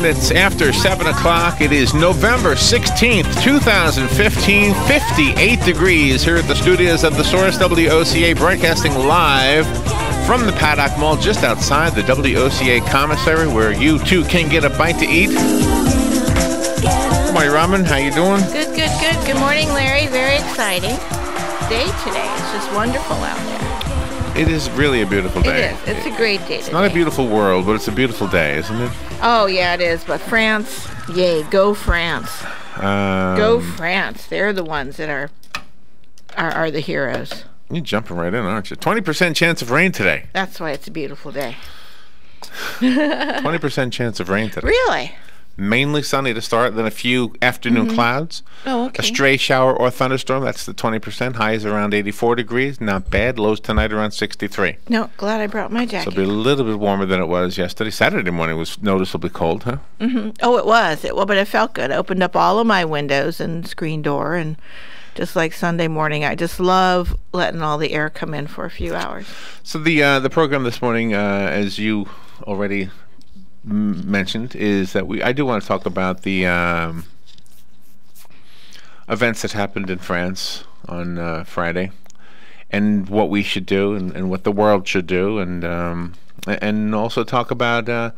minutes after 7 o'clock. It is November 16th, 2015, 58 degrees here at the studios of the Source WOCA, broadcasting live from the Paddock Mall just outside the WOCA commissary, where you too can get a bite to eat. Good morning, Robin. How you doing? Good. Good morning, Larry. Very exciting day today. It's just wonderful out there. It is really a beautiful day. It is. It's a great day. It's not a beautiful world, but it's a beautiful day, isn't it? Oh, yeah, it is. But France, yay, go France. Go France. They're the ones that are the heroes. You're jumping right in, aren't you? 20% chance of rain today. That's why it's a beautiful day. 20% chance of rain today. Really? Mainly sunny to start, then a few afternoon clouds. Oh, okay. A stray shower or thunderstorm, that's the 20%. Highs around 84 degrees, not bad. Lows tonight around 63. No, glad I brought my jacket. So it'll be a little bit warmer than it was yesterday. Saturday morning was noticeably cold, huh? Oh, it was. But it felt good. I opened up all of my windows and screen door, and just like Sunday morning, I just love letting all the air come in for a few hours. So the program this morning, as you already mentioned, is that I do want to talk about the events that happened in France on Friday, and what we should do, and what the world should do, and also talk about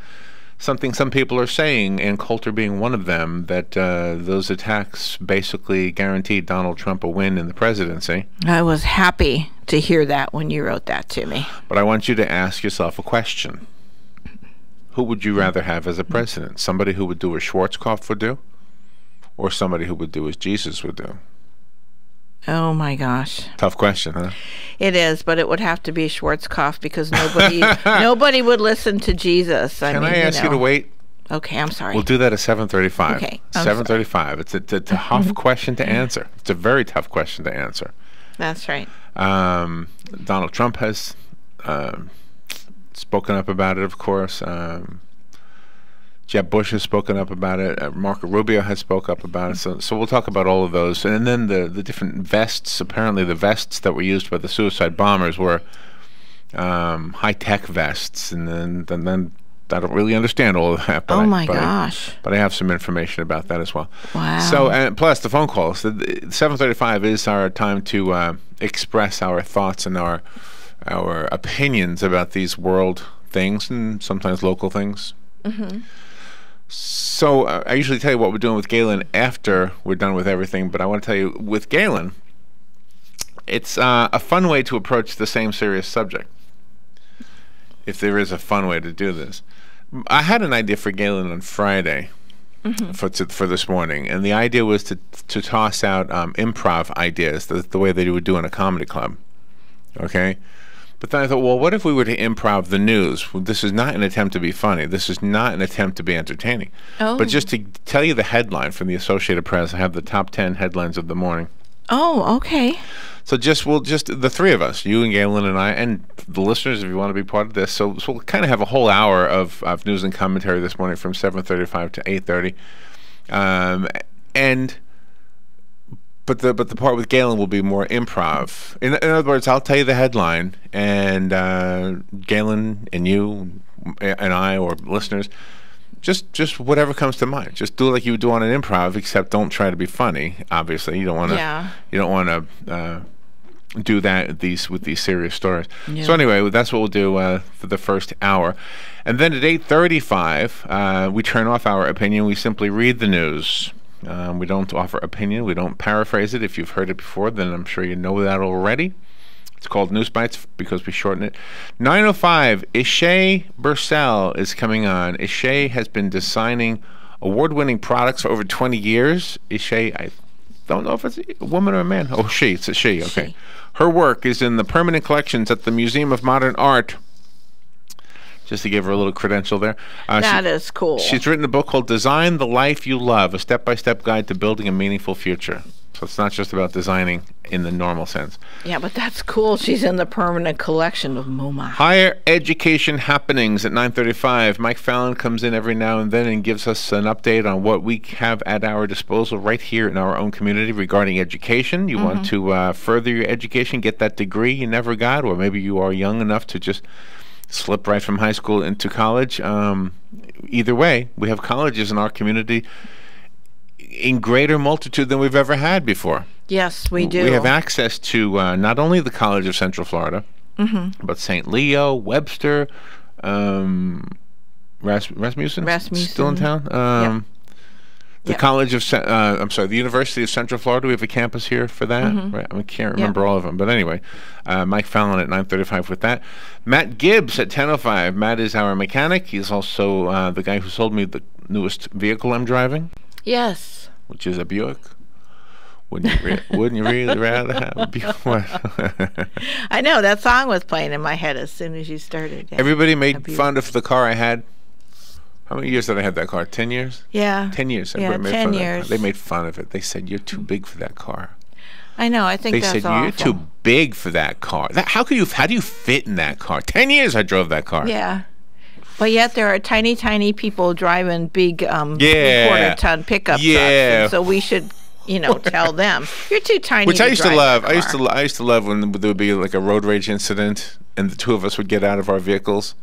something some people are saying, and Coulter being one of them, that those attacks basically guaranteed Donald Trump a win in the presidency. I was happy to hear that when you wrote that to me. But I want you to ask yourself a question. Who would you rather have as a president? Somebody who would do as Schwarzkopf would do, or somebody who would do as Jesus would do? Oh my gosh. Tough question, huh? It is, but it would have to be Schwarzkopf, because nobody would listen to Jesus. Can I ask you to wait? Okay, I'm sorry. We'll do that at 7:35. Okay. 7:35. It's a tough question to answer. It's a very tough question to answer. That's right. Donald Trump has spoken up about it, of course. Jeb Bush has spoken up about it. Marco Rubio has spoke up about it. So we'll talk about all of those. And then the different vests. Apparently the vests that were used by the suicide bombers were high-tech vests. And then I don't really understand all of that. But gosh. But I have some information about that as well. Wow. So, and plus the phone calls. 7:35 is our time to express our thoughts and our opinions about these world things, and sometimes local things. So I usually tell you what we're doing with Galen after we're done with everything, but I want to tell you, with Galen, it's a fun way to approach the same serious subject, if there is a fun way to do this. I had an idea for Galen on Friday for this morning, and the idea was to toss out improv ideas, the way they would do in a comedy club. Okay? But then I thought, well, what if we were to improv the news? Well, this is not an attempt to be funny. This is not an attempt to be entertaining. Oh. But just to tell you the headline from the Associated Press, I have the top 10 headlines of the morning. Oh, okay. So we'll just the three of us, you and Galen and I, and the listeners, if you want to be part of this. So we'll kind of have a whole hour of news and commentary this morning from 7:35 to 8:30. But the part with Galen will be more improv. In other words, I'll tell you the headline, and Galen and you and I, or listeners, just whatever comes to mind. Just do it like you would do on an improv, except don't try to be funny. Obviously, you don't want to. Yeah. You don't want to do that with these serious stories. Yeah. So anyway, that's what we'll do for the first hour, and then at 8:35, we turn off our opinion. We simply read the news. We don't offer opinion. We don't paraphrase it. If you've heard it before, then I'm sure you know that already. It's called News Bites because we shorten it. 9:05, Ishay Bursell is coming on. Ishay has been designing award-winning products for over 20 years. Ishay, I don't know if it's a woman or a man. Oh, she. It's a she. Okay. She. Her work is in the permanent collections at the Museum of Modern Art. Just to give her a little credential there. That is cool. She's written a book called Design the Life You Love, a step-by-step guide to building a meaningful future. So it's not just about designing in the normal sense. Yeah, but that's cool. She's in the permanent collection of MoMA. Higher education happenings at 9:35. Mike Fallon comes in every now and then and gives us an update on what we have at our disposal right here in our own community regarding education. You want to further your education, get that degree you never got, or maybe you are young enough to just slip right from high school into college. Either way, we have colleges in our community in greater multitude than we've ever had before. Yes, we do. We have access to not only the College of Central Florida, but St. Leo, Webster, Rasmussen, still in town. The College of, the University of Central Florida. We have a campus here for that. Right? I can't remember all of them, but anyway, Mike Fallon at 9:35 with that. Matt Gibbs at 10:05. Matt is our mechanic. He's also the guy who sold me the newest vehicle I'm driving. Yes. Which is a Buick. Wouldn't you really rather have a Buick? I know that song was playing in my head as soon as you started. Yeah. Everybody made fun of the car I had. How many years did I have that car? 10 years? Yeah. 10 years. Yeah, made 10 fun years. Of that car. They made fun of it. They said, you're too big for that car. I know. I think that's awful. They said, you're too big for that car. How do you fit in that car? 10 years I drove that car. Yeah. But yet there are tiny, tiny people driving big quarter-ton pickup trucks. And so we should, tell them, you're too tiny Which to I used drive to love. that car. I used to love when there would be like a road rage incident and the two of us would get out of our vehicles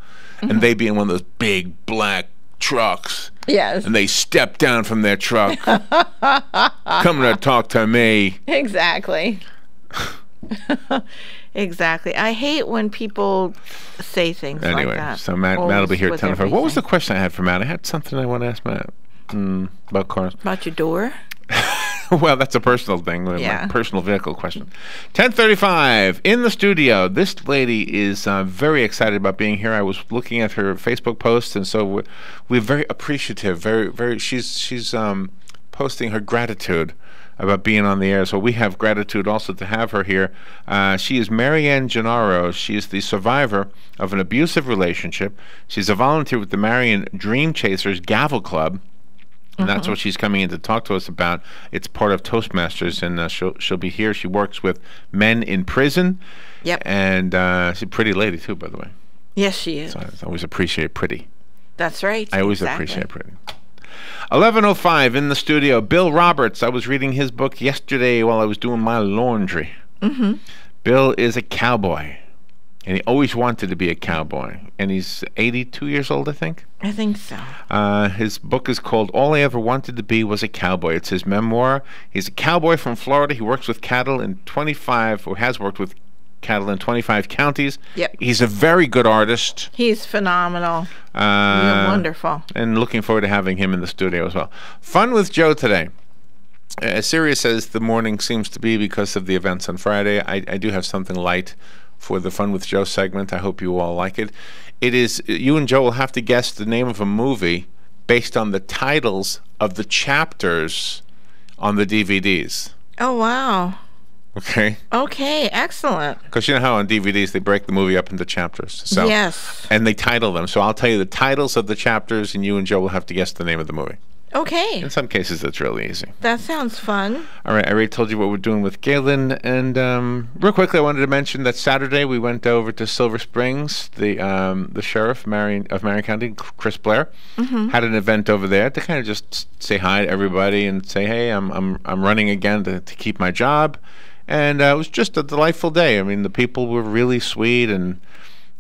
and they'd be in one of those big black trucks. Yes. And they step down from their truck. Come to talk to me. Exactly. Exactly. I hate when people say things like that. Anyway, so Matt will be here at 10:05. What was the question I had for Matt? I had something I want to ask Matt about cars. About your door? Well, that's a personal thing. My personal vehicle question. 10:35 in the studio. This lady is very excited about being here. I was looking at her Facebook post, and so we're very appreciative. Very. She's posting her gratitude about being on the air. So we have gratitude also to have her here. She is Marianne Gennaro. She is the survivor of an abusive relationship. She's a volunteer with the Marion Dream Chasers Gavel Club. And that's what she's coming in to talk to us about. It's part of Toastmasters, and she'll be here. She works with men in prison. Yep. And she's a pretty lady, too, by the way. Yes, she is. So I always appreciate pretty. That's right. I always appreciate pretty. 11:05 in the studio. Bill Roberts. I was reading his book yesterday while I was doing my laundry. Bill is a cowboy. And he always wanted to be a cowboy. And he's 82 years old, I think. I think so. His book is called All I Ever Wanted to Be Was a Cowboy. It's his memoir. He's a cowboy from Florida. He works with cattle in 25, or has worked with cattle in 25 counties. Yep. He's a very good artist. He's phenomenal. Wonderful. And looking forward to having him in the studio as well. Fun with Joe today. As serious as the morning seems to be because of the events on Friday, I do have something light for the Fun with Joe segment. I hope you all like it. It is, you and Joe will have to guess the name of a movie based on the titles of the chapters on the DVDs. Oh, wow. Okay? Okay, excellent. Because you know how on DVDs they break the movie up into chapters. So, yes. And they title them. So I'll tell you the titles of the chapters, and you and Joe will have to guess the name of the movie. Okay. In some cases, it's really easy. That sounds fun. All right, I already told you what we're doing with Galen. And real quickly, I wanted to mention that Saturday we went over to Silver Springs. The sheriff of Marion County, Chris Blair, had an event over there to kind of just say hi to everybody and say, hey, I'm running again to keep my job. And it was just a delightful day. I mean, the people were really sweet, and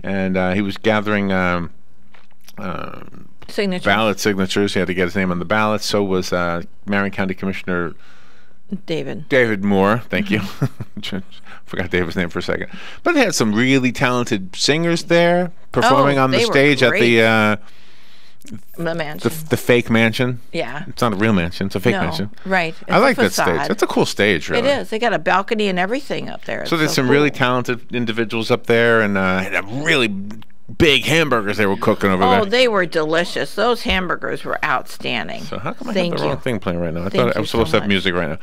he was gathering ballot signatures. He had to get his name on the ballot. So was Marion County Commissioner David Moore. Thank you. Forgot David's name for a second. But they had some really talented singers there performing on the stage at the mansion. The fake mansion. Yeah. It's not a real mansion. It's a fake mansion. Right. I like that stage. It's a cool stage, really. It is. They got a balcony and everything up there. So there's some really talented individuals up there, and had really big hamburgers they were cooking over there. Oh, they were delicious. Those hamburgers were outstanding. So how come I have the wrong thing playing right now? I thought I was supposed to have music right now.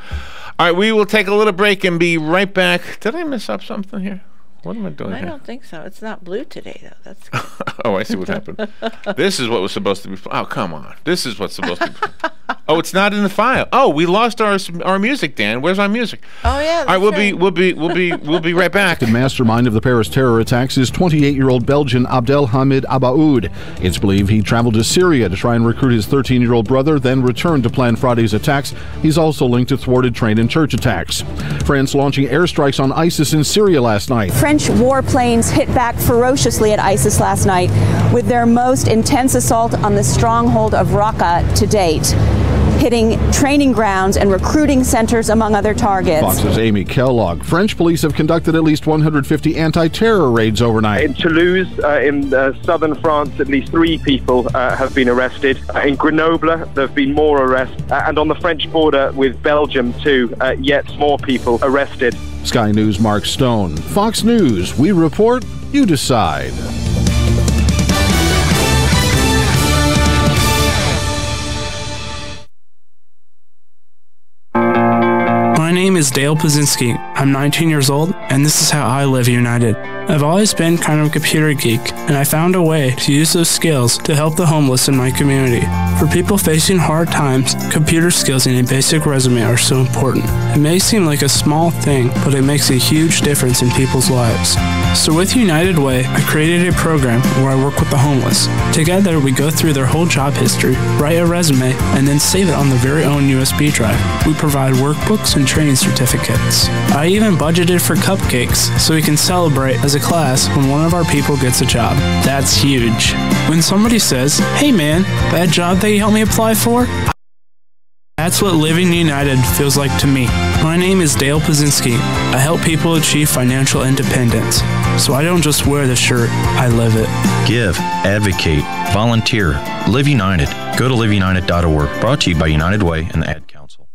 All right, we will take a little break and be right back. Did I mess up something here? What am I doing here? I don't think so. It's not blue today, though. That's good. Oh, I see what happened. This is what was supposed to be. Oh, come on. This is what's supposed to be. Oh, it's not in the file. Oh, we lost our music, Dan. Where's our music? Oh yeah. All right, we'll be right back. The mastermind of the Paris terror attacks is 28-year-old Belgian Abdelhamid Abaoud. It's believed he traveled to Syria to try and recruit his 13-year-old brother, then returned to plan Friday's attacks. He's also linked to thwarted train and church attacks. France launching airstrikes on ISIS in Syria last night. French warplanes hit back ferociously at ISIS last night with their most intense assault on the stronghold of Raqqa to date, hitting training grounds and recruiting centers, among other targets. Fox's Amy Kellogg. French police have conducted at least 150 anti-terror raids overnight. In Toulouse, in southern France, at least 3 people have been arrested. In Grenoble, there have been more arrests. And on the French border with Belgium, too, yet more people arrested. Sky News' Mark Stone. Fox News, we report, you decide. My name is Dale Pazinski. I'm 19 years old, and this is how I live united. I've always been kind of a computer geek, and I found a way to use those skills to help the homeless in my community. For people facing hard times, computer skills and a basic resume are so important. It may seem like a small thing, but it makes a huge difference in people's lives. So with United Way, I created a program where I work with the homeless. Together, we go through their whole job history, write a resume, and then save it on their very own USB drive. We provide workbooks and training certificates. I even budgeted for cupcakes so we can celebrate as a class when one of our people gets a job. That's huge. When somebody says, "Hey man, that job that you helped me apply for?" That's what living united feels like to me. My name is Dale Pazinski. I help people achieve financial independence. So I don't just wear the shirt, I live it. Give, advocate, volunteer, live united. Go to liveunited.org. Brought to you by United Way and the Ad Council.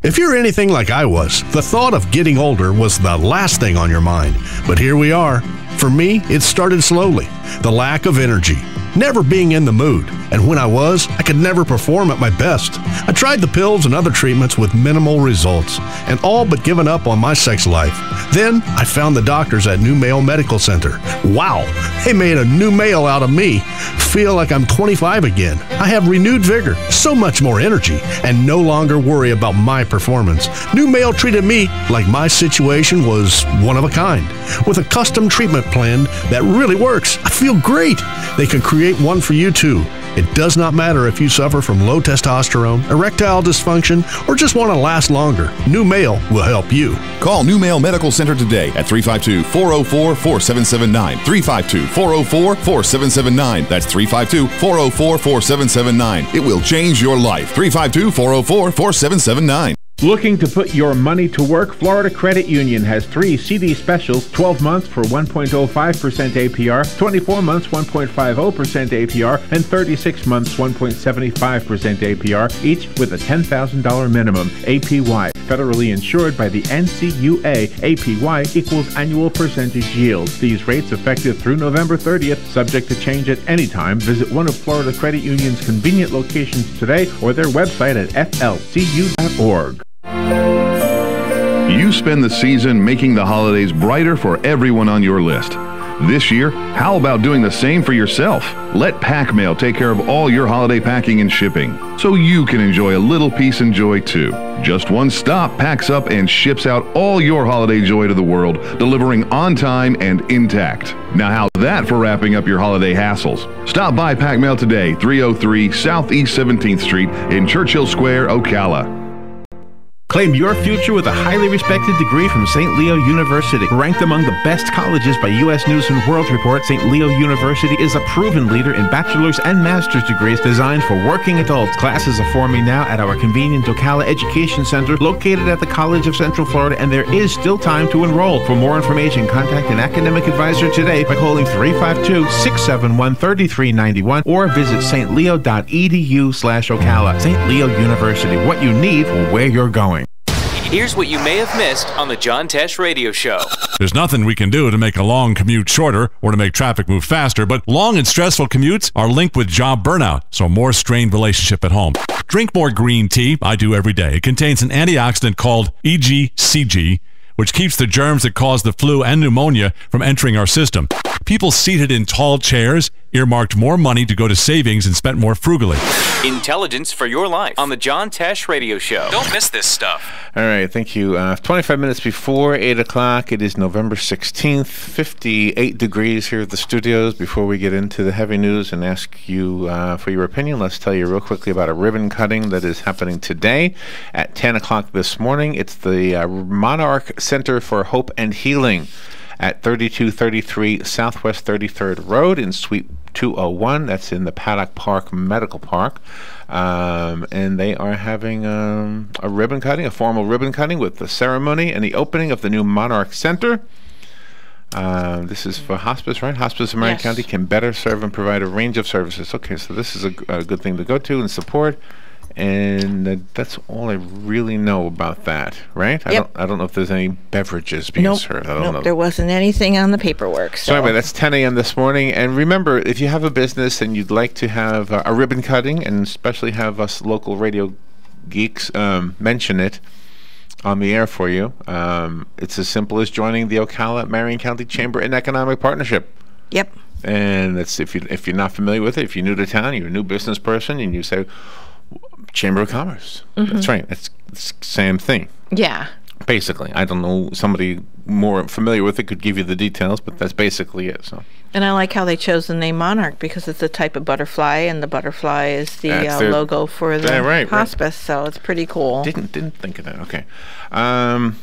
If you're anything like I was, the thought of getting older was the last thing on your mind. But here we are. For me, it started slowly. The lack of energy, never being in the mood, and when I was, I could never perform at my best. I tried the pills and other treatments with minimal results, and all but given up on my sex life. Then, I found the doctors at New Male Medical Center. Wow, they made a new male out of me. Feel like I'm 25 again. I have renewed vigor, so much more energy, and no longer worry about my performance. New Male treated me like my situation was one of a kind, with a custom treatment plan that really works. I feel great. They can create one for you too. It does not matter if you suffer from low testosterone, erectile dysfunction, or just want to last longer. New Male will help you. Call New Male Medical Center today at 352-404-4779. 352-404-4779. That's 352-404-4779. It will change your life. 352-404-4779. Looking to put your money to work? Florida Credit Union has 3 CD specials: 12 months for 1.05% APR, 24 months 1.50% APR, and 36 months 1.75% APR, each with a $10,000 minimum. APY, federally insured by the NCUA. APY equals annual percentage yield. These rates effective through November 30th, subject to change at any time. Visit one of Florida Credit Union's convenient locations today or their website at flcu.org. You spend the season making the holidays brighter for everyone on your list. This year, how about doing the same for yourself? Let PackMail take care of all your holiday packing and shipping, so you can enjoy a little peace and joy too. Just one stop packs up and ships out all your holiday joy to the world, delivering on time and intact. Now how's that for wrapping up your holiday hassles? Stop by PackMail today, 303 Southeast 17th Street in Churchill Square, Ocala. Claim your future with a highly respected degree from St. Leo University. Ranked among the best colleges by U.S. News & World Report, St. Leo University is a proven leader in bachelor's and master's degrees designed for working adults. Classes are forming now at our convenient Ocala Education Center located at the College of Central Florida, and there is still time to enroll. For more information, contact an academic advisor today by calling 352-671-3391 or visit stleo.edu/Ocala. St. Leo University, what you need for where you're going. Here's what you may have missed on the John Tesh Radio Show. There's nothing we can do to make a long commute shorter or to make traffic move faster, but long and stressful commutes are linked with job burnout, so more strained relationship at home. Drink more green tea. I do every day. It contains an antioxidant called EGCG, which keeps the germs that cause the flu and pneumonia from entering our system. People seated in tall chairs earmarked more money to go to savings and spent more frugally. Intelligence for your life on the John Tesh Radio Show. Don't miss this stuff. All right, thank you. 25 minutes before 8 o'clock. It is November 16th, 58 degrees here at the studios. Before we get into the heavy news and ask you for your opinion, let's tell you real quickly about a ribbon cutting that is happening today at 10 o'clock this morning. It's the Monarch Center for Hope and Healing at 3233 Southwest 33rd Road in Suite 201. That's in the Paddock Park Medical Park. And they are having a ribbon cutting, a formal ribbon cutting with the ceremony and the opening of the new Monarch Center. This is for hospice, right? Hospice in Marion County can better serve and provide a range of services. Okay, so this is a good thing to go to and support. And that's all I really know about that, right? Yep. I don't know if there's any beverages being served. I don't know. There wasn't anything on the paperwork. So anyway, that's 10 a.m. this morning. And remember, if you have a business and you'd like to have a ribbon cutting, and especially have us local radio geeks mention it on the air for you, it's as simple as joining the Ocala Marion County Chamber and Economic Partnership. Yep. And that's if you're not familiar with it, if you're new to town, you're a new business person, and you say Chamber of Commerce. That's right. It's the same thing. Yeah. Basically, I don't know. Somebody more familiar with it could give you the details, but that's basically it. So. And I like how they chose the name Monarch because it's a type of butterfly, and the butterfly is the logo for the hospice. Right. So it's pretty cool. Didn't think of that. Okay. All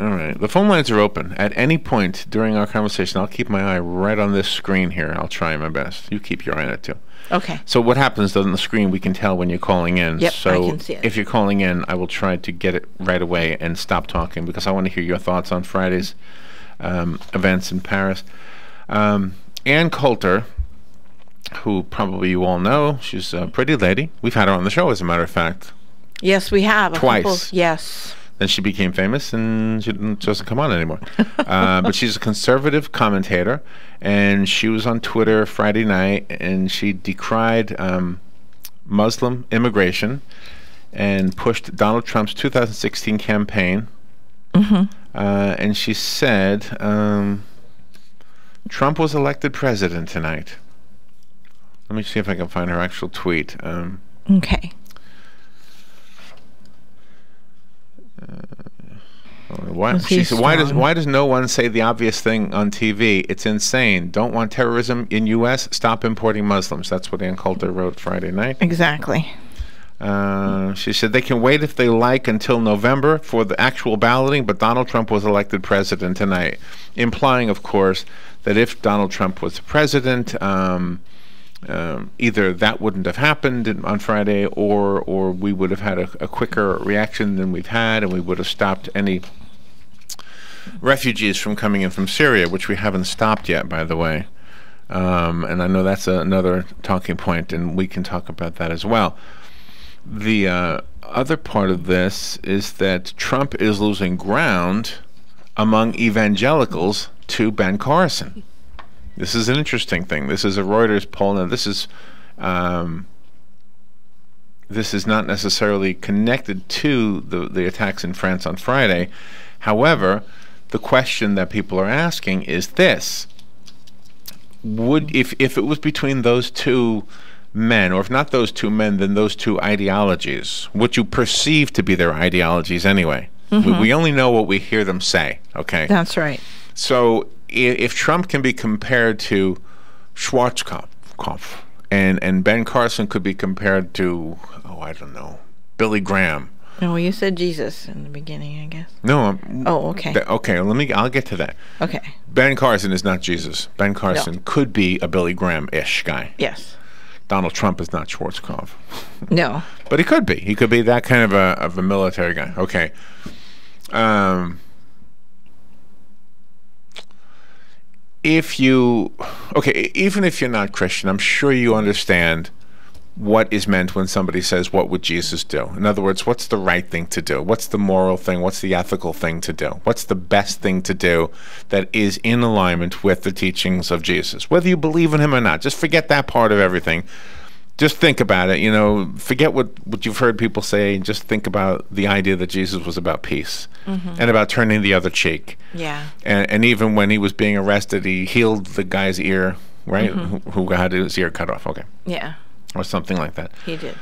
right. The phone lines are open at any point during our conversation. I'll keep my eye right on this screen here. I'll try my best. You keep your eye on it too. Okay. So what happens on the screen, we can tell when you're calling in. Yep, so I can see it. If you're calling in, I will try to get it right away and stop talking because I want to hear your thoughts on Friday's events in Paris. Ann Coulter, who probably you all know, she's a pretty lady. We've had her on the show, as a matter of fact. Yes, we have. Twice. Yes. Then she became famous, and she doesn't come on anymore. But she's a conservative commentator, and she was on Twitter Friday night, and she decried Muslim immigration and pushed Donald Trump's 2016 campaign. And she said Trump was elected president tonight. Let me see if I can find her actual tweet. Okay. She said, why does no one say the obvious thing on TV? It's insane. Don't want terrorism in U.S. Stop importing Muslims. That's what Ann Coulter wrote Friday night. Exactly. She said they can wait if they like until November for the actual balloting, but Donald Trump was elected president tonight, implying, of course, that if Donald Trump was the president, either that wouldn't have happened on Friday, or we would have had a quicker reaction than we've had, and we would have stopped any refugees from coming in from Syria, which we haven't stopped yet, by the way. And I know that's another talking point, and we can talk about that as well. The other part of this is that Trump is losing ground among evangelicals to Ben Carson. This is an interesting thing. This is a Reuters poll. Now, this is not necessarily connected to the attacks in France on Friday. However, the question that people are asking is this: if it was between those two men, or if not those two men, then those two ideologies, what you perceive to be their ideologies anyway. We only know what we hear them say. Okay. That's right. So if Trump can be compared to Schwarzkopf, and Ben Carson could be compared to, I don't know, Billy Graham. No, you said Jesus in the beginning, I guess. No. Okay. Okay, I'll get to that. Okay. Ben Carson is not Jesus. Ben Carson could be a Billy Graham-ish guy. Yes. Donald Trump is not Schwarzkopf. No. But he could be. He could be that kind of a military guy. Okay. Even if you're not Christian, I'm sure you understand what is meant when somebody says, what would Jesus do? In other words, what's the right thing to do? What's the moral thing? What's the ethical thing to do? What's the best thing to do that is in alignment with the teachings of Jesus? Whether you believe in him or not, just forget that part of everything. Just think about it, forget what you've heard people say, and just think about the idea that Jesus was about peace and about turning the other cheek. Yeah. And even when he was being arrested, he healed the guy's ear right? Who had his ear cut off. Okay. Yeah. Or something like that. He did.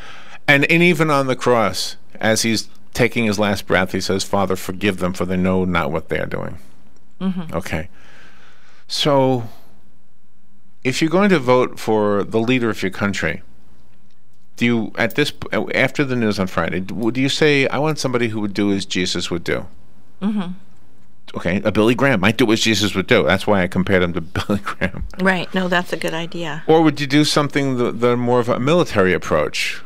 And even on the cross, as he's taking his last breath, he says, Father, forgive them, for they know not what they are doing. Okay. So if you're going to vote for the leader of your country, do you, after the news on Friday, do you say, I want somebody who would do as Jesus would do? Okay, a Billy Graham might do as Jesus would do. That's why I compared him to Billy Graham. Right. No, that's a good idea. Or would you do something the more of a military approach?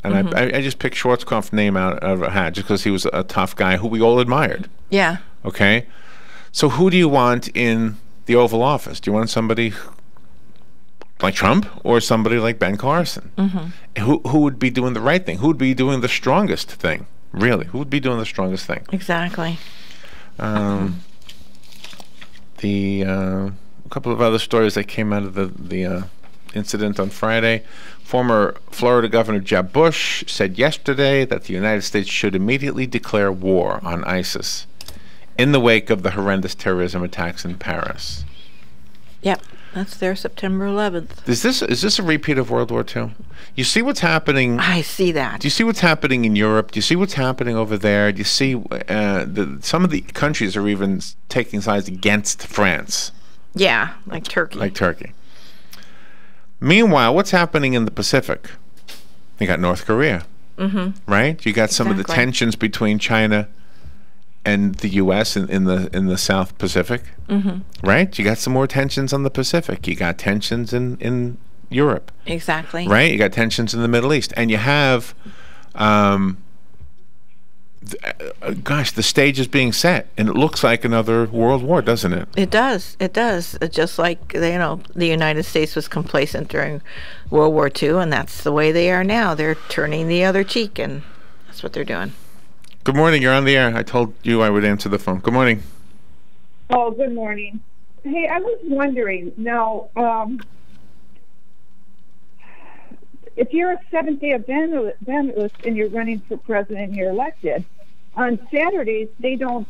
And I just picked Schwarzkopf's name out of a hat just because he was a tough guy who we all admired. Yeah. Okay? So who do you want in the Oval Office? Do you want somebody like Trump or somebody like Ben Carson? Who would be doing the right thing? Who would be doing the strongest thing? Really? Who would be doing the strongest thing? Exactly. A couple of other stories that came out of the incident on Friday. Former Florida Governor Jeb Bush said yesterday that the United States should immediately declare war on ISIS in the wake of the horrendous terrorism attacks in Paris. Yep, that's there September 11th. Is this a repeat of World War II? You see what's happening? I see that. Do you see what's happening in Europe? Do you see what's happening over there? Do you see some of the countries are even taking sides against France? Yeah, like Turkey. Like Turkey. Meanwhile, what's happening in the Pacific? You got North Korea, right? You got some of the tensions between China and the U.S. in the South Pacific, right? You got some more tensions on the Pacific. You got tensions in Europe. Exactly. Right? You got tensions in the Middle East. And you have, the stage is being set. And it looks like another world war, doesn't it? It does. It does. It's just like, the United States was complacent during World War II, and that's the way they are now. They're turning the other cheek, and that's what they're doing. Good morning. You're on the air. I told you I would answer the phone. Good morning. Oh, good morning. Hey, I was wondering, now, if you're a Seventh-day Adventist and you're running for president and you're elected, on Saturdays, they don't,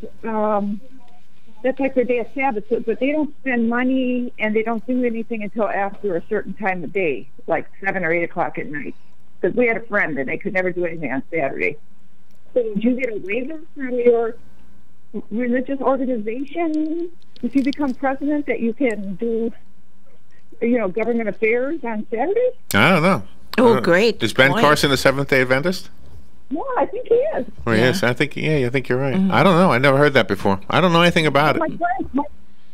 that's like their day of Sabbath, but they don't spend money and they don't do anything until after a certain time of day, like 7 or 8 o'clock at night. Because we had a friend and they could never do anything on Saturday. So did you get a waiver from your religious organization if you become president that you can do, government affairs on Saturdays? I don't know. Oh, great. Is Ben Carson a Seventh-day Adventist? No, I think he is. Oh, yes. I think you're right. I don't know. I never heard that before. I don't know anything about it.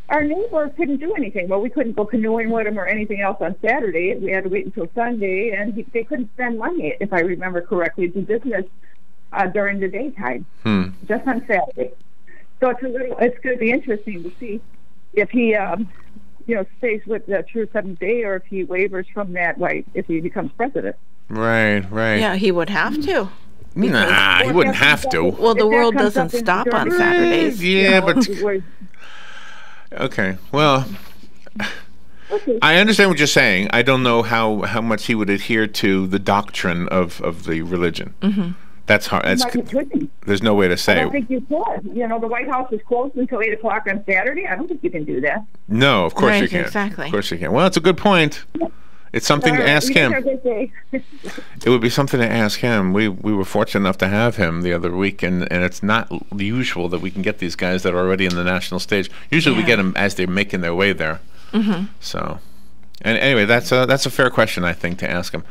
Our neighbor couldn't do anything. Well, we couldn't go canoeing with him or anything else on Saturday. We had to wait until Sunday, and they couldn't spend money, if I remember correctly, to business during the daytime, just on Saturday. So it's going to be interesting to see if he, stays with the true Seventh Day, or if he wavers from that, if he becomes president. Right. Yeah, he would have to. Nah, he wouldn't have to. Well, the world doesn't stop on Saturdays. Yeah, but... Okay, well... I understand what you're saying. I don't know how much he would adhere to the doctrine of the religion. That's hard. There's no way to say. I don't think you could. The White House is closed until 8 o'clock on Saturday. I don't think you can do that. No, of course you can't. Exactly. Of course you can't. Well, it's a good point. It's something to ask him. It would be something to ask him. We were fortunate enough to have him the other week, and it's not usual that we can get these guys that are already in the national stage. Usually we get them as they're making their way there. So, and anyway, that's a fair question, I think, to ask him.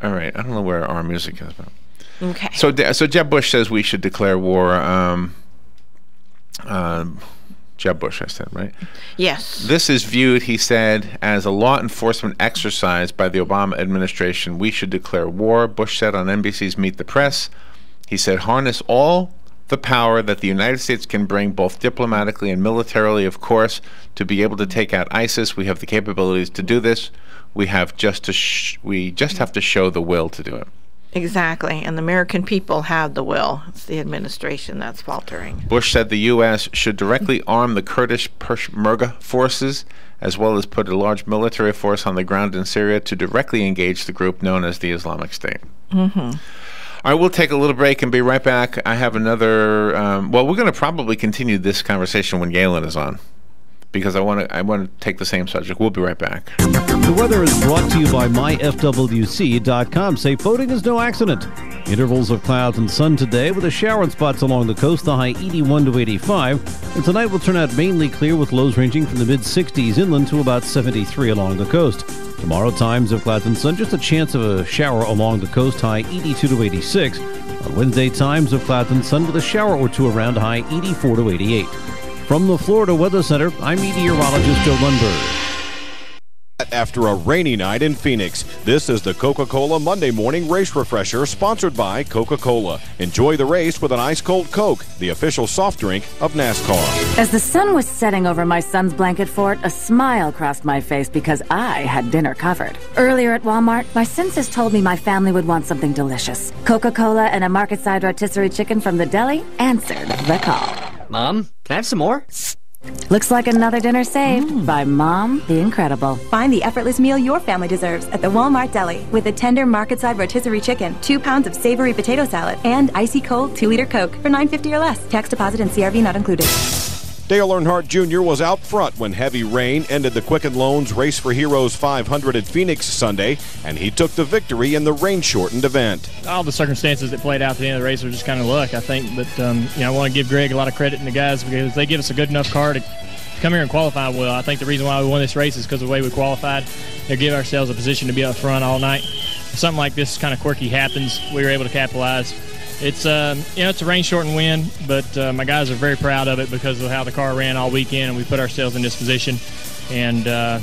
All right, I don't know where our music is, but okay. So Jeb Bush says we should declare war. Jeb Bush, I said, right? Yes. This is viewed, he said, as a law enforcement exercise by the Obama administration. We should declare war, Bush said on NBC's Meet the Press. He said, harness all the power that the United States can bring, both diplomatically and militarily, of course, to be able to take out ISIS. We have the capabilities to do this. We just have to show the will to do it. Exactly, and the American people have the will. It's the administration that's faltering. Bush said the U.S. should directly arm the Kurdish Peshmerga forces, as well as put a large military force on the ground in Syria to directly engage the group known as the Islamic State. All right, we'll take a little break and be right back. I have another... we're going to probably continue this conversation when Galen is on. because I want to take the same subject. We'll be right back. The weather is brought to you by myfwc.com. Safe boating is no accident. Intervals of clouds and sun today with a shower in spots along the coast, the high 81 to 85. And tonight will turn out mainly clear with lows ranging from the mid-60s inland to about 73 along the coast. Tomorrow, times of clouds and sun, just a chance of a shower along the coast, high 82 to 86. On Wednesday, times of clouds and sun with a shower or two around, high 84 to 88. From the Florida Weather Center, I'm meteorologist Joe Lundberg. After a rainy night in Phoenix, this is the Coca-Cola Monday Morning Race Refresher, sponsored by Coca-Cola. Enjoy the race with an ice-cold Coke, the official soft drink of NASCAR. As the sun was setting over my son's blanket fort, a smile crossed my face because I had dinner covered. Earlier at Walmart, my senses told me my family would want something delicious. Coca-Cola and a market-side rotisserie chicken from the deli answered the call. Mom, can I have some more? Looks like another dinner saved by Mom the Incredible. Find the effortless meal your family deserves at the Walmart Deli with a tender market-side rotisserie chicken, 2 pounds of savory potato salad, and icy cold 2-liter Coke for $9.50 or less. Tax deposit and CRV not included. Dale Earnhardt Jr. was out front when heavy rain ended the Quicken Loans Race for Heroes 500 at Phoenix Sunday, and he took the victory in the rain-shortened event. All the circumstances that played out at the end of the race were just kind of luck, I think. But, I want to give Greg a lot of credit and the guys because they give us a good enough car to come here and qualify well. I think the reason why we won this race is because of the way we qualified. They give ourselves a position to be up front all night. If something like this kind of quirky happens, we were able to capitalize. It's it's a rain-shortened win, but my guys are very proud of it because of how the car ran all weekend, and we put ourselves in this position. And a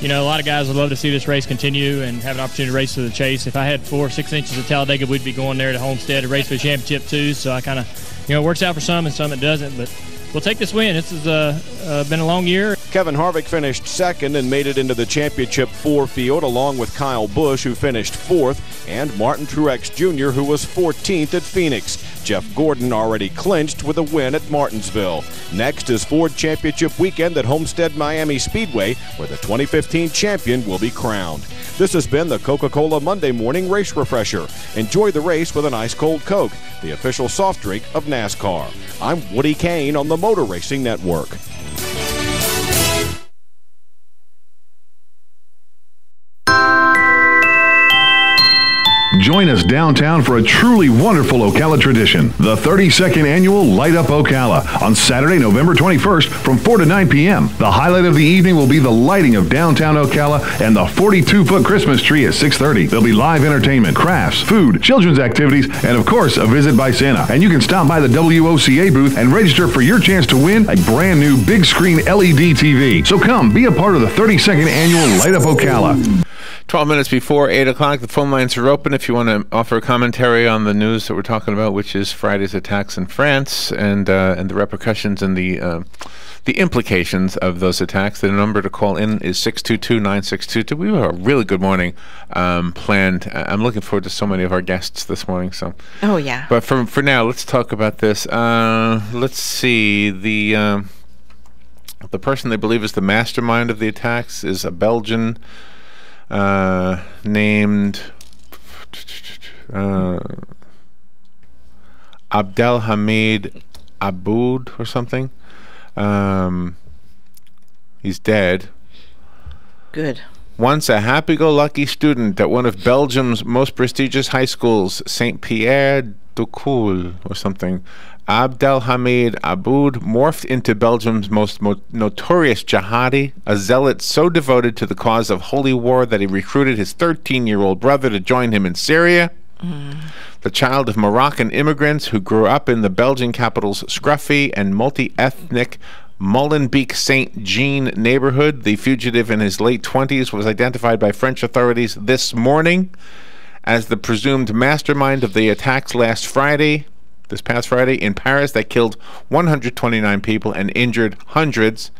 lot of guys would love to see this race continue and have an opportunity to race to the chase. If I had 4 or 6 inches at Talladega, we'd be going there to Homestead to race for the championship too. So I kind of, it works out for some and some it doesn't, but we'll take this win. This has been a long year. Kevin Harvick finished second and made it into the championship 4 field along with Kyle Busch, who finished 4th, and Martin Truex Jr., who was 14th at Phoenix. Jeff Gordon already clinched with a win at Martinsville. Next is Ford Championship weekend at Homestead Miami Speedway, where the 2015 champion will be crowned. This has been the Coca-Cola Monday Morning Race Refresher. Enjoy the race with an ice-cold Coke, the official soft drink of NASCAR. I'm Woody Kane on the Motor Racing Network. Join us downtown for a truly wonderful Ocala tradition, the 32nd annual Light Up Ocala, on Saturday, November 21st from 4 to 9 p.m. The highlight of the evening will be the lighting of downtown Ocala and the 42-foot Christmas tree at 6:30. There'll be live entertainment, crafts, food, children's activities, and of course, a visit by Santa. And you can stop by the WOCA booth and register for your chance to win a brand new big screen LED TV. So come, be a part of the 32nd annual Light Up Ocala. 12 minutes before 8 o'clock, the phone lines are open if you want to offer a commentary on the news that we're talking about, which is Friday's attacks in France and the repercussions and the implications of those attacks. The number to call in is 622-9622. We have a really good morning planned. I'm looking forward to so many of our guests this morning. So. Oh, yeah. But for now, let's talk about this. Let's see. The person they believe is the mastermind of the attacks is a Belgian named Abdelhamid Aboud or something. He's dead. Good. Once a happy-go-lucky student at one of Belgium's most prestigious high schools, Saint Pierre de Coul or something, Abdelhamid Aboud morphed into Belgium's most notorious jihadi, a zealot so devoted to the cause of holy war that he recruited his 13-year-old brother to join him in Syria. The child of Moroccan immigrants who grew up in the Belgian capital's scruffy and multi-ethnic Molenbeek Saint Jean neighborhood, the fugitive in his late 20s was identified by French authorities this morning as the presumed mastermind of the attacks this past Friday in Paris that killed 129 people and injured hundreds.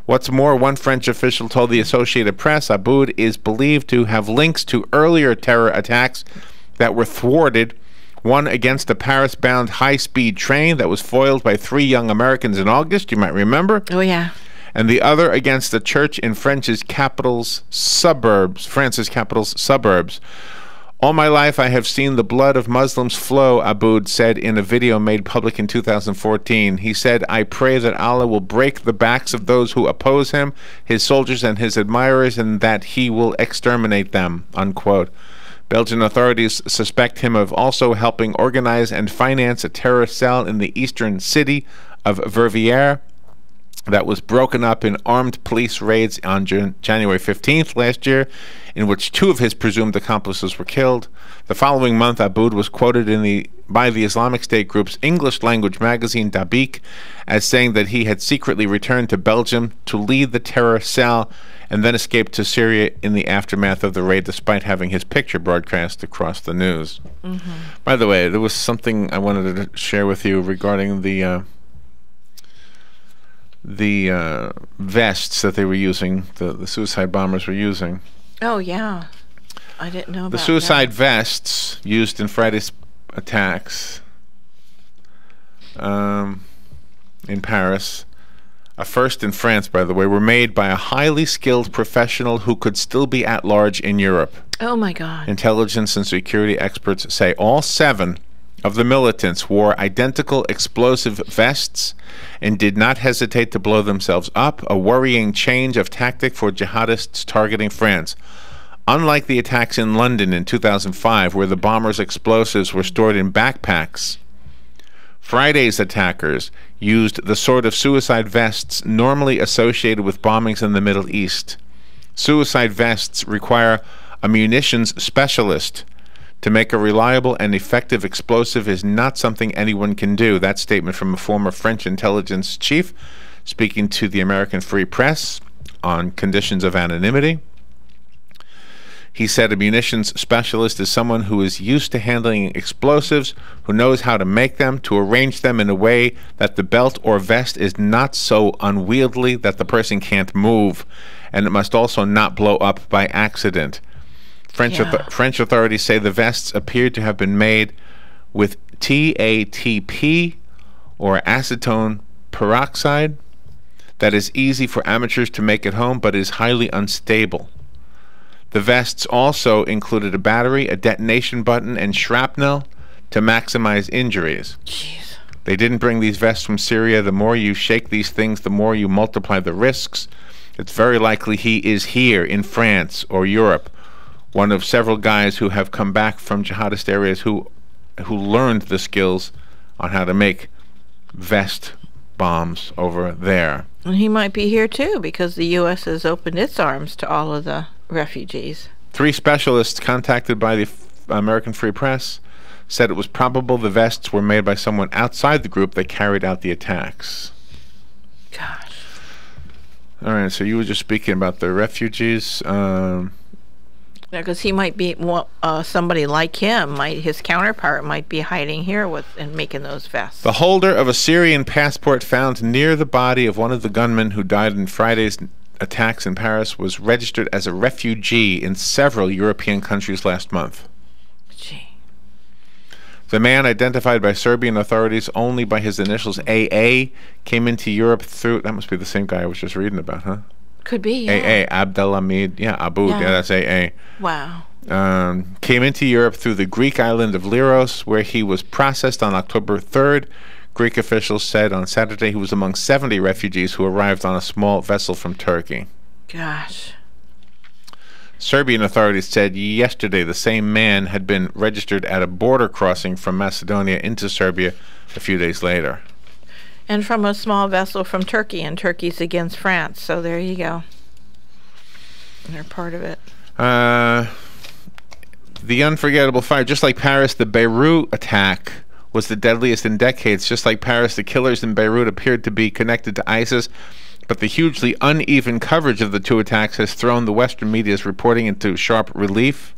What's more, one French official told the Associated Press Aboud is believed to have links to earlier terror attacks that were thwarted, one against a Paris-bound high-speed train that was foiled by 3 young Americans in August, you might remember. Oh, yeah. And the other against a church in France's capital's suburbs. All my life I have seen the blood of Muslims flow, Aboud said in a video made public in 2014. He said, I pray that Allah will break the backs of those who oppose him, his soldiers and his admirers, and that he will exterminate them, unquote. Belgian authorities suspect him of also helping organize and finance a terrorist cell in the eastern city of Verviers that was broken up in armed police raids on January 15th last year, in which 2 of his presumed accomplices were killed. The following month, Aboud was quoted by the Islamic State group's English-language magazine Dabiq as saying that he had secretly returned to Belgium to lead the terror cell and then escaped to Syria in the aftermath of the raid, despite having his picture broadcast across the news. Mm-hmm. By the way, there was something I wanted to share with you regarding the vests that they were using, the suicide bombers were using. Oh, yeah. I didn't know about the suicide vests used in Friday's attacks in Paris, a first in France, by the way, were made by a highly skilled professional who could still be at large in Europe. Oh, my God. Intelligence and security experts say all 7 of the militants wore identical explosive vests and did not hesitate to blow themselves up, a worrying change of tactic for jihadists targeting France. Unlike the attacks in London in 2005, where the bombers' explosives were stored in backpacks, Friday's attackers used the sort of suicide vests normally associated with bombings in the Middle East. Suicide vests require a munitions specialist. To make a reliable and effective explosive is not something anyone can do. That statement from a former French intelligence chief speaking to the American Free Press on conditions of anonymity. He said a munitions specialist is someone who is used to handling explosives, who knows how to make them, to arrange them in a way that the belt or vest is not so unwieldy that the person can't move, and it must also not blow up by accident. French authorities say the vests appeared to have been made with TATP, or acetone peroxide, that is easy for amateurs to make at home but is highly unstable. The vests also included a battery, a detonation button, and shrapnel to maximize injuries. Jeez. They didn't bring these vests from Syria. The more you shake these things, the more you multiply the risks. It's very likely he is here in France or Europe, one of several guys who have come back from jihadist areas who learned the skills on how to make vest bombs over there. And he might be here too, because the U.S. has opened its arms to all of the refugees. 3 specialists contacted by the American Free Press said it was probable the vests were made by someone outside the group that carried out the attacks. Gosh. All right, so you were just speaking about the refugees. Because he might be somebody like him. His counterpart might be hiding here and making those vests. The holder of a Syrian passport found near the body of one of the gunmen who died in Friday's attacks in Paris was registered as a refugee in several European countries last month. Gee. The man, identified by Serbian authorities only by his initials AA, came into Europe through... That must be the same guy I was just reading about, huh? Could be, yeah. AA, Abdelhamid, Aboud, that's AA. Wow. Came into Europe through the Greek island of Leros, where he was processed on October 3rd. Greek officials said on Saturday he was among 70 refugees who arrived on a small vessel from Turkey. Gosh. Serbian authorities said yesterday the same man had been registered at a border crossing from Macedonia into Serbia a few days later. And from a small vessel from Turkey, and Turkey's against France, so there you go. They're part of it. The unforgettable fire, just like Paris, the Beirut attack was the deadliest in decades. Just like Paris, the killers in Beirut appeared to be connected to ISIS, but the hugely uneven coverage of the 2 attacks has thrown the Western media's reporting into sharp relief.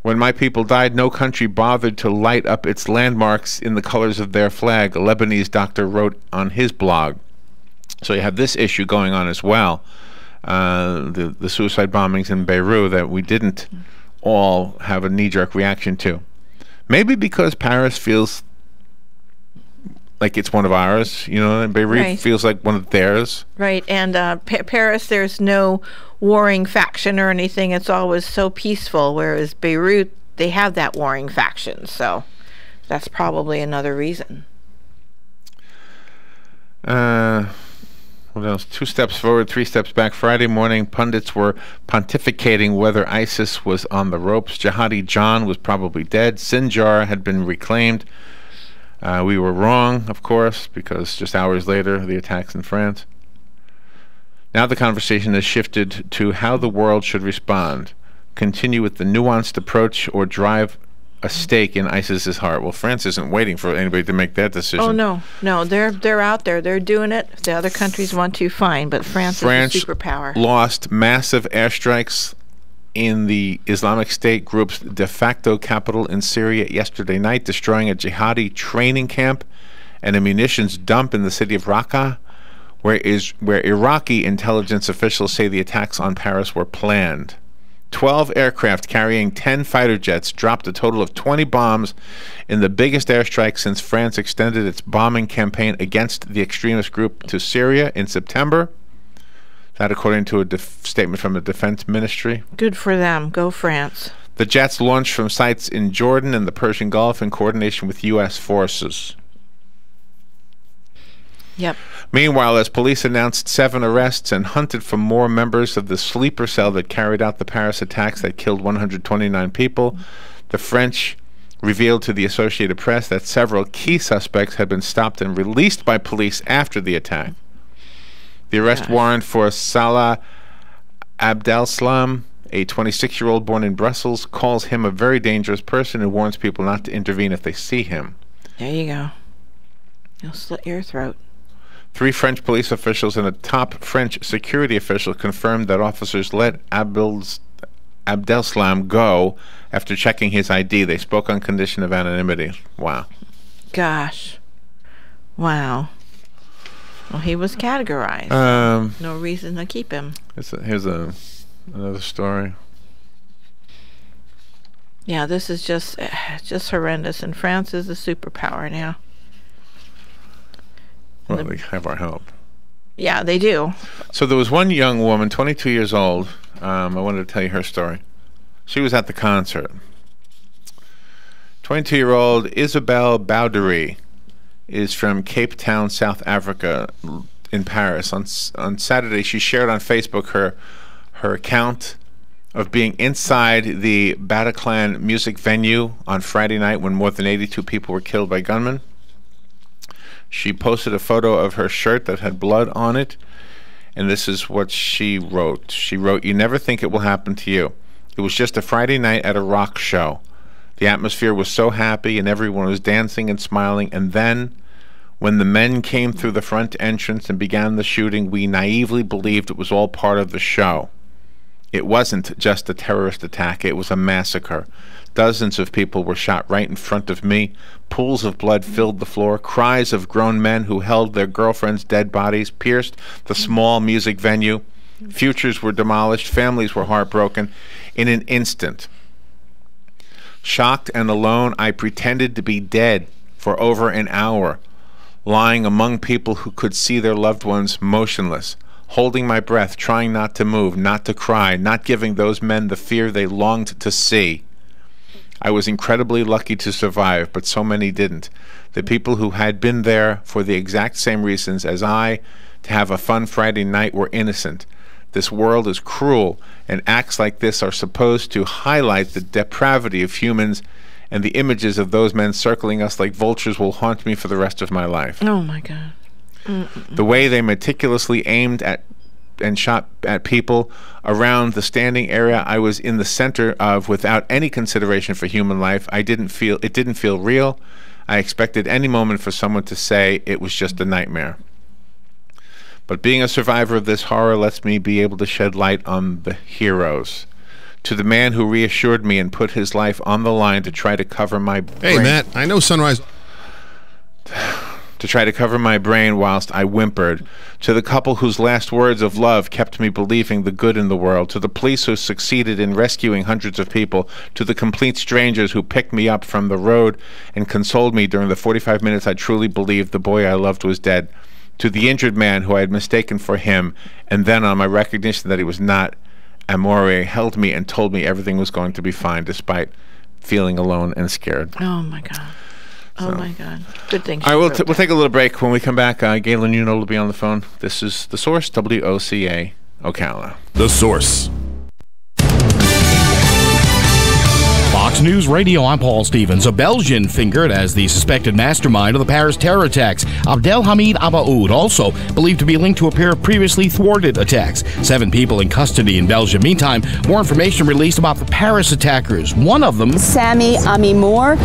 When my people died, no country bothered to light up its landmarks in the colors of their flag, a Lebanese doctor wrote on his blog. So you have this issue going on as well, the suicide bombings in Beirut that we didn't all have a knee-jerk reaction to. Maybe because Paris feels like it's one of ours, and Beirut Right. feels like one of theirs. Right, and Paris, there's no warring faction or anything. It's always so peaceful, whereas Beirut, they have that warring faction, so that's probably another reason. What else? 2 steps forward, 3 steps back. Friday morning, pundits were pontificating whether ISIS was on the ropes. Jihadi John was probably dead. Sinjar had been reclaimed. We were wrong, of course, because just hours later, the attacks in France. Now the conversation has shifted to how the world should respond. Continue with the nuanced approach or drive a stake in ISIS's heart. Well, France isn't waiting for anybody to make that decision. Oh, no, they're out there. They're doing it. If the other countries want to, fine, but France is a superpower. Lost massive airstrikes in the Islamic State group's de facto capital in Syria yesterday night, destroying a jihadi training camp and a munitions dump in the city of Raqqa, where Iraqi intelligence officials say the attacks on Paris were planned. 12 aircraft carrying 10 fighter jets dropped a total of 20 bombs in the biggest airstrike since France extended its bombing campaign against the extremist group to Syria in September. That according to a statement from the Defense Ministry. Good for them. Go France. The jets launched from sites in Jordan and the Persian Gulf in coordination with U.S. forces. Yep. Meanwhile, as police announced 7 arrests and hunted for more members of the sleeper cell that carried out the Paris attacks that killed 129 people, the French revealed to the Associated Press that several key suspects had been stopped and released by police after the attack. The arrest warrant for Salah Abdeslam, a 26-year-old born in Brussels, calls him a very dangerous person and warns people not to intervene if they see him. There you go. He'll slit your throat. 3 French police officials and a top French security official confirmed that officers let Abdeslam go after checking his ID. They spoke on condition of anonymity. Wow. Gosh. Wow. Well, he was categorized. No reason to keep him. Here's another story. Yeah, this is just horrendous. And France is a superpower now. Well, they have our help. Yeah, they do. So there was one young woman, 22 years old. I wanted to tell you her story. She was at the concert. 22-year-old Isabelle Boudery is from Cape Town, South Africa, in Paris. On Saturday, she shared on Facebook her account of being inside the Bataclan music venue on Friday night when more than 82 people were killed by gunmen. She posted a photo of her shirt that had blood on it, and this is what she wrote. She wrote, "You never think it will happen to you. It was just a Friday night at a rock show. The atmosphere was so happy and everyone was dancing and smiling, and then when the men came through the front entrance and began the shooting, we naively believed it was all part of the show. It wasn't just a terrorist attack, it was a massacre. Dozens of people were shot right in front of me. Pools of blood filled the floor. Cries of grown men who held their girlfriends' dead bodies pierced the small music venue. Futures were demolished. Families were heartbroken in an instant. Shocked and alone, I pretended to be dead for over an hour, lying among people who could see their loved ones motionless, holding my breath, trying not to move, not to cry, not giving those men the fear they longed to see. I was incredibly lucky to survive, but so many didn't. The people who had been there for the exact same reasons as I, to have a fun Friday night, were innocent. This world is cruel, and acts like this are supposed to highlight the depravity of humans, and the images of those men circling us like vultures will haunt me for the rest of my life." Oh, my God. The way they meticulously aimed at and shot at people around the standing area I was in the center of without any consideration for human life. It didn't feel real. I expected any moment for someone to say it was just a nightmare. But being a survivor of this horror lets me be able to shed light on the heroes. To the man who reassured me and put his life on the line to try to cover my brain. Hey, Matt, I know Sunrise... to try to cover my brain whilst I whimpered, to the couple whose last words of love kept me believing the good in the world, to the police who succeeded in rescuing hundreds of people, to the complete strangers who picked me up from the road and consoled me during the 45 minutes I truly believed the boy I loved was dead, to the injured man who I had mistaken for him, and then on my recognition that he was not, Amore held me and told me everything was going to be fine despite feeling alone and scared. Oh my God. Oh my God. Good thing. All right, we'll take a little break. When we come back, Galen Uno will be on the phone. This is The Source, WOCA, Ocala. The Source. Fox News Radio, I'm Paul Stevens. A Belgian fingered as the suspected mastermind of the Paris terror attacks. Abdelhamid Abaoud, also believed to be linked to a pair of previously thwarted attacks. 7 people in custody in Belgium. Meantime, more information released about the Paris attackers. One of them, Sami Amimour,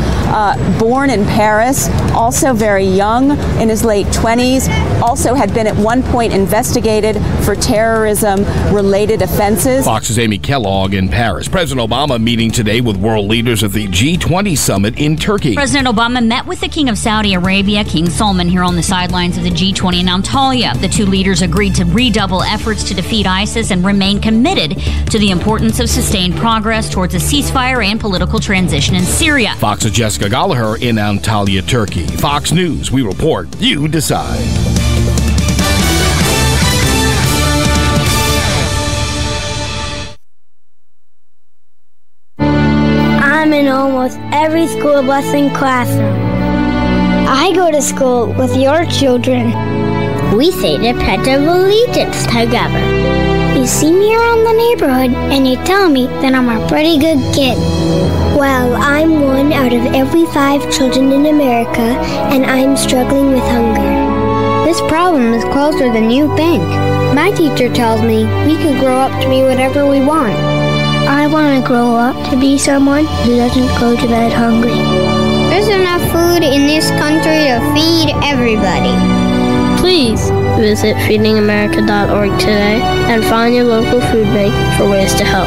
born in Paris, also very young, in his late 20s, also had been at one point investigated for terrorism-related offenses. Fox's Amy Kellogg in Paris. President Obama meeting today with world leaders at the G20 summit in Turkey. President Obama met with the King of Saudi Arabia, King Salman, here on the sidelines of the G20 in Antalya. The two leaders agreed to redouble efforts to defeat ISIS and remain committed to the importance of sustained progress towards a ceasefire and political transition in Syria. Fox's Jessica Gallagher in Antalya, Turkey. Fox News, we report, you decide. I'm in almost every school bus and classroom. I go to school with your children. We say the Pledge of Allegiance together. You see me around the neighborhood and you tell me that I'm a pretty good kid. Well, I'm one out of every 5 children in America, and I'm struggling with hunger. This problem is closer than you think. My teacher tells me we can grow up to be whatever we want. I want to grow up to be someone who doesn't go to bed hungry. There's enough food in this country to feed everybody. Please visit feedingamerica.org today and find your local food bank for ways to help.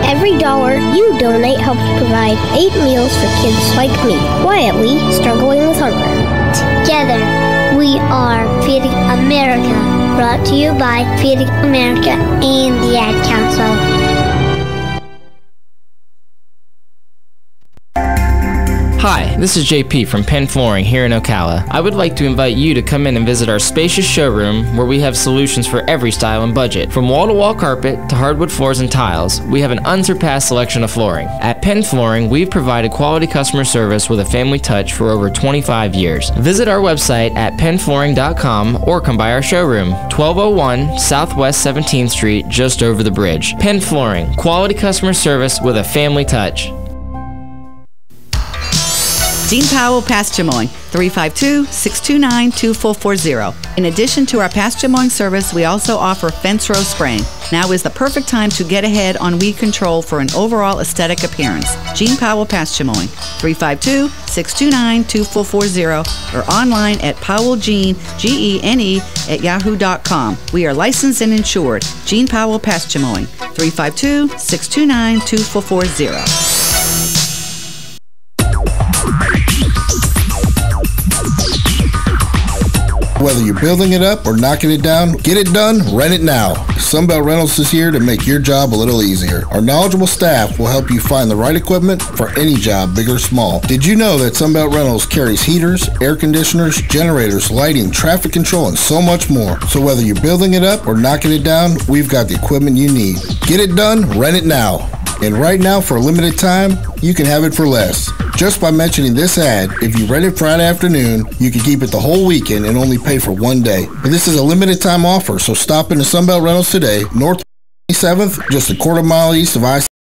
Every dollar you donate helps provide 8 meals for kids like me, quietly struggling with hunger. Together, we are Feeding America, brought to you by Feeding America and the Ad Council. Hi, this is JP from Penn Flooring here in Ocala. I would like to invite you to come in and visit our spacious showroom where we have solutions for every style and budget. From wall-to-wall carpet to hardwood floors and tiles, we have an unsurpassed selection of flooring. At Penn Flooring, we've provided quality customer service with a family touch for over 25 years. Visit our website at pennflooring.com or come by our showroom, 1201 Southwest 17th Street, just over the bridge. Penn Flooring, quality customer service with a family touch. Gene Powell Pasture Mowing, 352-629-2440. In addition to our pasture mowing service, we also offer fence row spraying. Now is the perfect time to get ahead on weed control for an overall aesthetic appearance. Gene Powell Pasture Mowing, 352-629-2440 or online at powellgene@yahoo.com. We are licensed and insured. Gene Powell Pasture Mowing, 352-629-2440. Whether you're building it up or knocking it down, get it done, rent it now. Sunbelt Rentals is here to make your job a little easier. Our knowledgeable staff will help you find the right equipment for any job, big or small. Did you know that Sunbelt Rentals carries heaters, air conditioners, generators, lighting, traffic control, and so much more? So whether you're building it up or knocking it down, we've got the equipment you need. Get it done, rent it now. And right now, for a limited time, you can have it for less. Just by mentioning this ad, if you rent it Friday afternoon, you can keep it the whole weekend and only pay for 1 day. But this is a limited time offer, so stop into Sunbelt Rentals today, North 27th, just a quarter mile east of I-.